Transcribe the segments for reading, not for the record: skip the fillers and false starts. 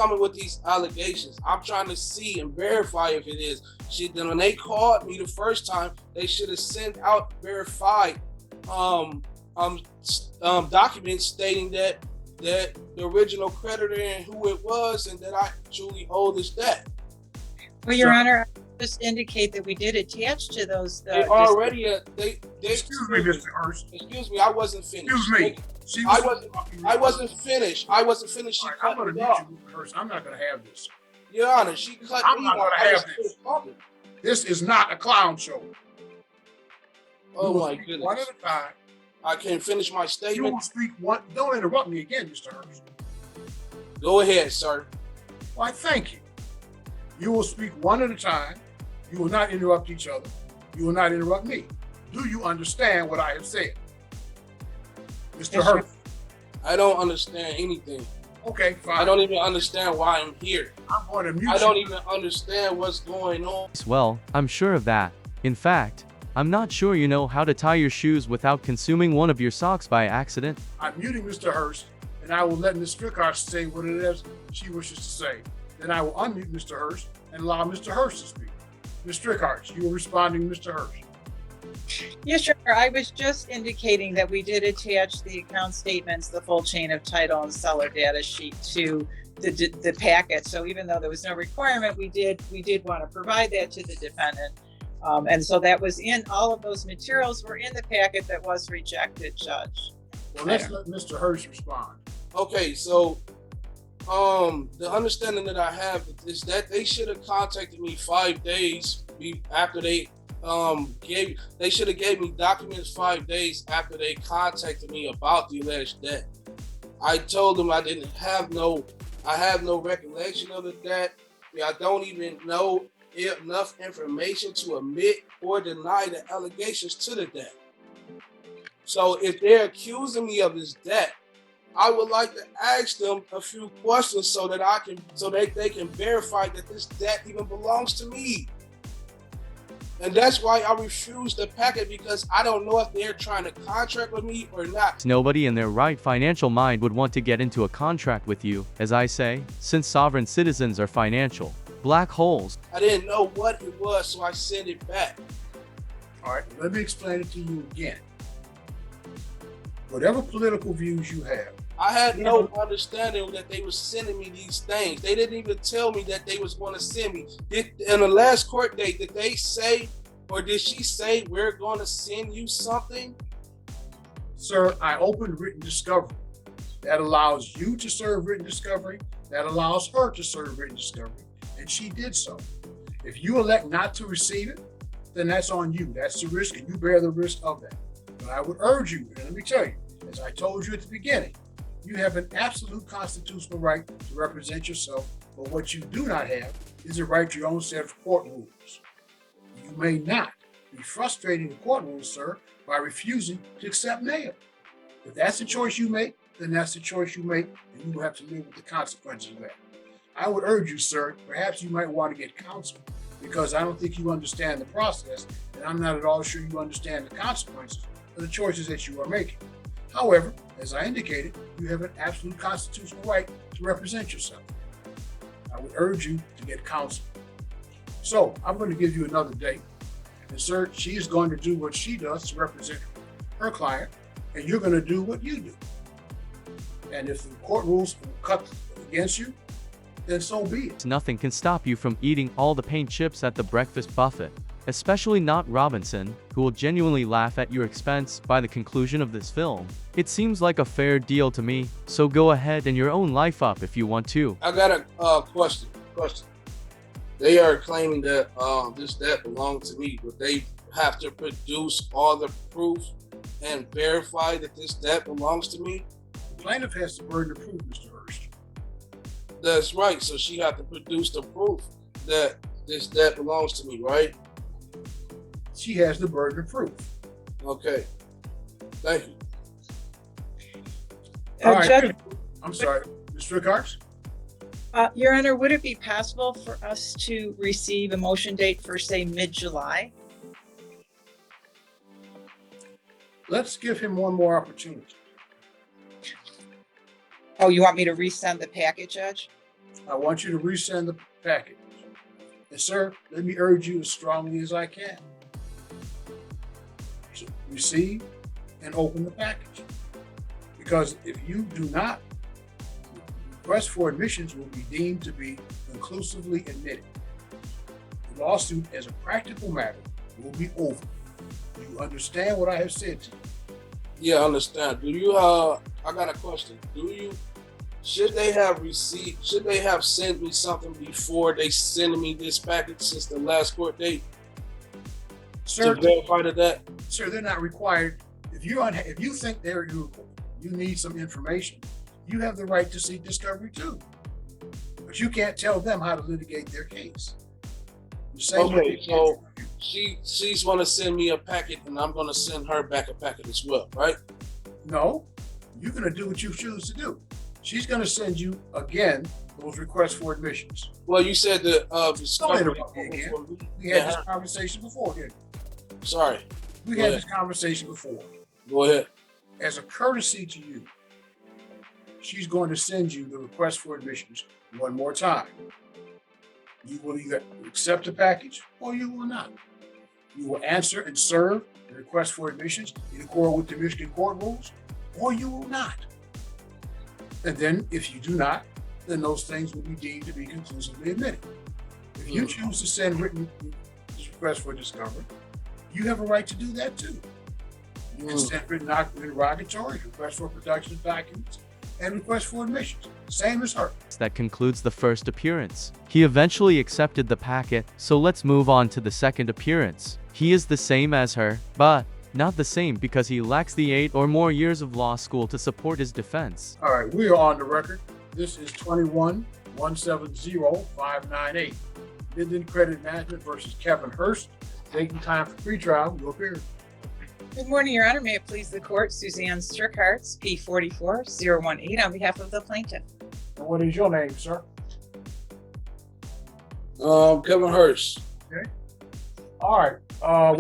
coming with these allegations. I'm trying to see and verify if it is. Then when they called me the first time, they should have sent out verified um, um, documents stating that the original creditor and who it was, and that I truly owe this debt. Well, Your Honor, I just indicate that we did attach to those. They already Excuse me, Mr. Hurst. Excuse me, I wasn't finished. Excuse me. I wasn't finished. I wasn't finished. She cut I'm me off. Hurst. I'm not going to have this. Your Honor, she cut I'm me not off. going to have this. This is not a clown show. Oh my goodness. One at a time. I can't finish my You statement. will speak one. Don't interrupt me again, Mr. Hurst. Go ahead, sir. Why, thank you. You will speak one at a time. You will not interrupt each other. You will not interrupt me. Do you understand what I have said? Mr. Yes, Hurst. I don't understand anything. Okay, fine. I don't even understand why I'm here. I'm going to mute I don't you. even understand what's going on. Well, I'm sure of that. In fact, I'm not sure you know how to tie your shoes without consuming one of your socks by accident. I'm muting Mr. Hurst, and I will let Ms. Strickard say what it is she wishes to say. Then I will unmute Mr. Hurst and allow Mr. Hurst to speak. Ms. Strickard, you are responding to Mr. Hurst. Yes, Your Honor. I was just indicating that we did attach the account statements, the full chain of title and seller data sheet to the packet. So even though there was no requirement, we did want to provide that to the defendant. And so that was in all of those materials were in the packet that was rejected, Judge. Well, let's let Mr. Hurst respond. Okay, so the understanding that I have is that they should have contacted me 5 days after they should have gave me documents 5 days after they contacted me about the alleged debt. I told them I have no recollection of the debt. I don't even know enough information to admit or deny the allegations to the debt. So if they're accusing me of this debt, I would like to ask them a few questions so that they can verify that this debt even belongs to me. And that's why I refused the packet, because I don't know if they're trying to contract with me or not. Nobody in their right financial mind would want to get into a contract with you, as I say, since sovereign citizens are financial black holes. I didn't know what it was, so I sent it back. All right, let me explain it to you again. Whatever political views you have, I had no understanding that they were sending me these things. They didn't even tell me that they was going to send me. In the last court date, did they say, or did she say, we're going to send you something? sir, I opened written discovery. That allows you to serve written discovery. That allows her to serve written discovery. And she did so. If you elect not to receive it, then that's on you. That's the risk, and you bear the risk of that. But I would urge you, and let me tell you, as I told you at the beginning, you have an absolute constitutional right to represent yourself, but what you do not have is a right to your own set of court rules. You may not be frustrating the court rules, sir, by refusing to accept mail. If that's the choice you make, then that's the choice you make, and you will have to live with the consequences of that. I would urge you, sir, perhaps you might want to get counsel, because I don't think you understand the process, and I'm not at all sure you understand the consequences of the choices that you are making. However, as I indicated, you have an absolute constitutional right to represent yourself. I would urge you to get counsel. So I'm going to give you another date. And sir, she is going to do what she does to represent her client, and you're going to do what you do. And if the court rules will cut against you, then so be it. Nothing can stop you from eating all the paint chips at the breakfast buffet, especially not Robinson, who will genuinely laugh at your expense by the conclusion of this film. It seems like a fair deal to me, so go ahead and your own life up if you want to. I got a question. They are claiming that this debt belongs to me, but they have to produce all the proof and verify that this debt belongs to me. The plaintiff has the burden of proof, Mr. Hurst. That's right. So she had to produce the proof that this debt belongs to me, right? She has the burden of proof. Okay. Thank you. All right. Judge, I'm sorry, Mr. Rickards? Your Honor, would it be possible for us to receive a motion date for, say, mid-July? Let's give him one more opportunity. Oh, you want me to resend the packet, Judge? I want you to resend the package. And sir, let me urge you as strongly as I can. So receive and open the package. Because if you do not, request for admissions will be deemed to be conclusively admitted. The lawsuit, as a practical matter, will be over. Do you understand what I have said to you? Yeah, I understand. Do you, I got a question. Should they have sent me something before they send me this package since the last court date? Sir, to verify that? Sir, they're not required. If you think you need some information, you have the right to seek discovery too. But you can't tell them how to litigate their case. Okay, so she's gonna send me a packet and I'm gonna send her back a packet as well, right? No, you're gonna do what you choose to do. She's gonna send you again those requests for admissions. Well, you said the Don't interrupt me again. We had this conversation before here. Sorry. We had this conversation before. Go ahead. As a courtesy to you, she's going to send you the request for admissions one more time. You will either accept the package or you will not. You will answer and serve the request for admissions in accord with the Michigan court rules, or you will not. And then if you do not, then those things will be deemed to be conclusively admitted. If you choose to send written requests for discovery, you have a right to do that too. You can send written interrogatories, request for production of documents, and request for admissions. Same as her. That concludes the first appearance. He eventually accepted the packet, so let's move on to the second appearance. He is the same as her, but not the same because he lacks the 8 or more years of law school to support his defense. All right, we are on the record. This is 21-170-598. Minden Credit Management versus Kevin Hurst. Date and time for pretrial. You'll appear. Good morning, Your Honor. May it please the court, Suzanne Strickhartz, P44018, on behalf of the plaintiff. And what is your name, sir? Kevin Hurst. Okay. All right. I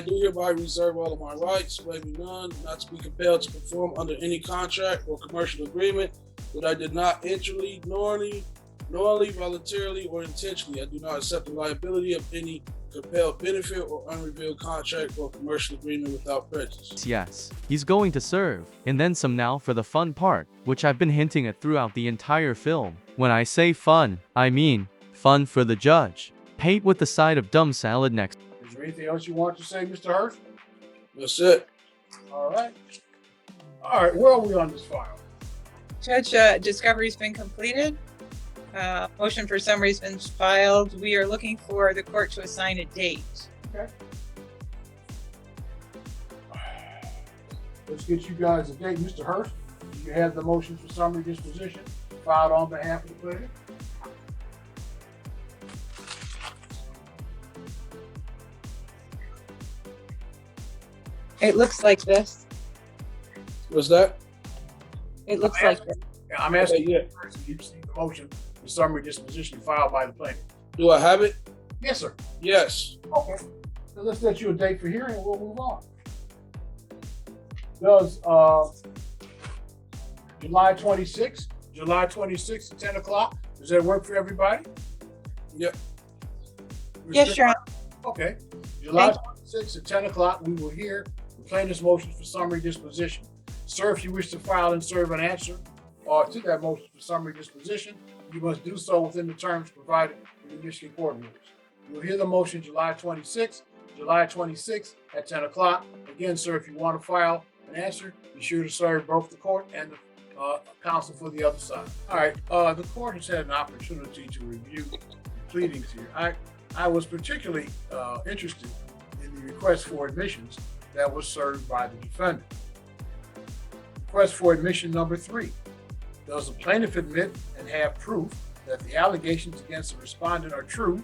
do hereby reserve all of my rights, waiving none, not to be compelled to perform under any contract or commercial agreement that I did not intentionally, knowingly, voluntarily, or intentionally. I do not accept the liability of any compelled benefit or unrevealed contract or commercial agreement without prejudice. Yes, he's going to serve. And then some now for the fun part, which I've been hinting at throughout the entire film. When I say fun, I mean fun for the judge. Hate with the side of dumb salad next. Is there anything else you want to say, Mr. Hurst? That's it. All right. All right, where are we on this file? Judge, discovery's been completed. Motion for summary has been filed. We are looking for the court to assign a date. Okay. Let's get you guys a date. Mr. Hurst, you have the motion for summary disposition filed on behalf of the plaintiff. It looks like this. What's that? It looks like this. I'm asking Yeah. you first if you received the motion for summary disposition filed by the plaintiff. Do I have it? Yes, sir. Yes. Okay. So let's set you a date for hearing and we'll move on. Does July 26th at 10 o'clock, does that work for everybody? Yep. Yes, Your Honor. Okay. July 26th at 10 o'clock, we will hear the plaintiff's motion for summary disposition. Sir, if you wish to file and serve an answer to that motion for summary disposition, you must do so within the terms provided in the Michigan court rules. You'll hear the motion July 26th at 10 o'clock. Again, sir, if you want to file an answer, be sure to serve both the court and the counsel for the other side. All right, the court has had an opportunity to review the pleadings here. I was particularly interested in the request for admissions that was served by the defendant. Request for admission number 3. Does the plaintiff admit and have proof that the allegations against the respondent are true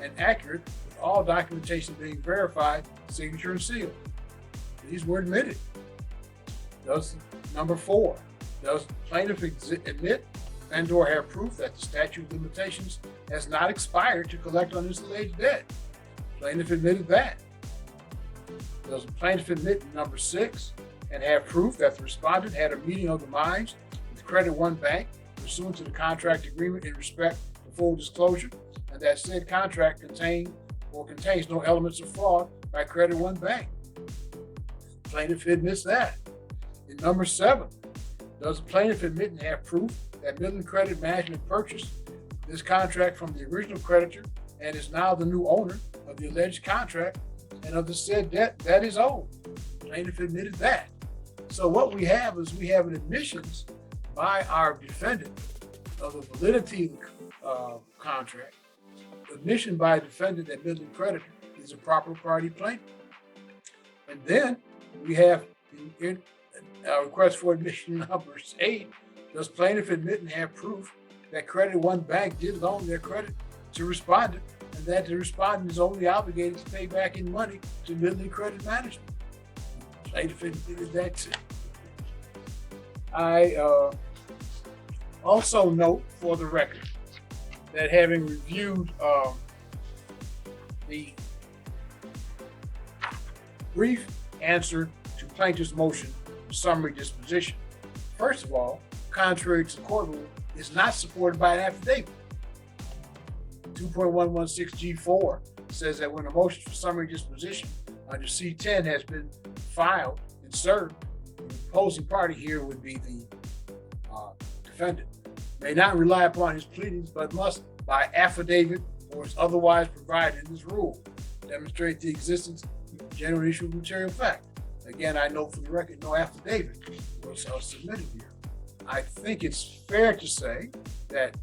and accurate, with all documentation being verified, signature and sealed? These were admitted. Does number 4, does the plaintiff admit and or have proof that the statute of limitations has not expired to collect on his alleged debt? Plaintiff admitted that. Does the plaintiff admit number 6 and have proof that the respondent had a meeting of the minds with Credit One Bank pursuant to the contract agreement in respect to full disclosure, and that said contract contains no elements of fraud by Credit One Bank. Plaintiff admits that. In number 7, does the plaintiff admit and have proof that Midland Credit Management purchased this contract from the original creditor and is now the new owner of the alleged contract and of the said debt that is owed? Plaintiff admitted that. So what we have is an admissions by our defendant of the validity of the contract, admission by a defendant that Midland Creditor is a proper party plaintiff. And then we have in request for admission number 8, does plaintiff admit and have proof that Credit One Bank did loan their credit to respondent and that the respondent is only obligated to pay back in money to Midland Credit Management? Plaintiff admitted that too. I also note for the record that having reviewed the brief answer to plaintiff's motion for summary disposition, first of all, contrary to court rule, is not supported by an affidavit. 2.116G4 says that when a motion for summary disposition under C10 has been filed and served, the opposing party here would be the defendant, may not rely upon his pleadings, but must, by affidavit or as otherwise provided in this rule, demonstrate the existence of general issue of material fact. Again, I note for the record, no affidavit was submitted here. I think it's fair to say that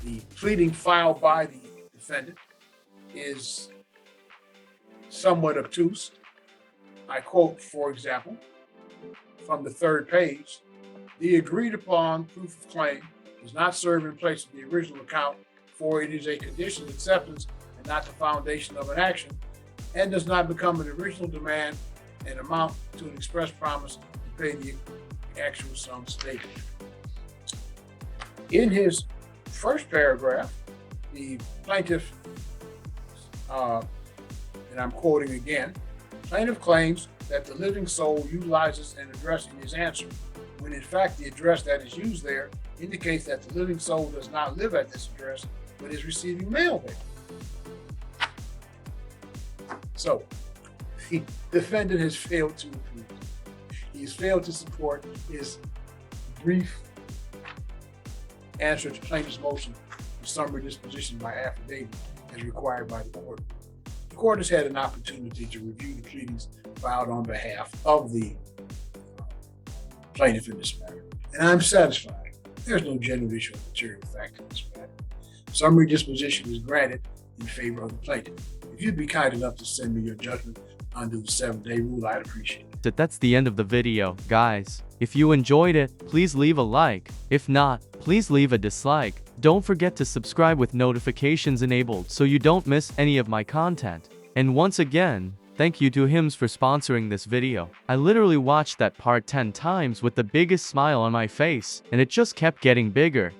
the pleading filed by the defendant is somewhat obtuse. I quote, for example, from the 3rd page, the agreed upon proof of claim does not serve in place of the original account, for it is a condition of acceptance and not the foundation of an action, and does not become an original demand and amount to an express promise to pay the actual sum stated. In his first paragraph, the plaintiff, and I'm quoting again, plaintiff claims that the living soul utilizes an address in his answer, when in fact the address that is used there indicates that the living soul does not live at this address, but is receiving mail there. So, the defendant has failed to approve. He's failed to support his brief answer to plaintiff's motion for summary disposition by affidavit as required by the court. The court has had an opportunity to review the pleadings filed on behalf of the plaintiff in this matter, and I'm satisfied. There's no genuine issue of material fact in this matter. Summary disposition is granted in favor of the plaintiff. If you'd be kind enough to send me your judgment under the 7-day rule, I'd appreciate it. That's the end of the video, guys. If you enjoyed it, please leave a like. If not, please leave a dislike. Don't forget to subscribe with notifications enabled so you don't miss any of my content. And once again, thank you to Hims for sponsoring this video. I literally watched that part 10 times with the biggest smile on my face, and it just kept getting bigger.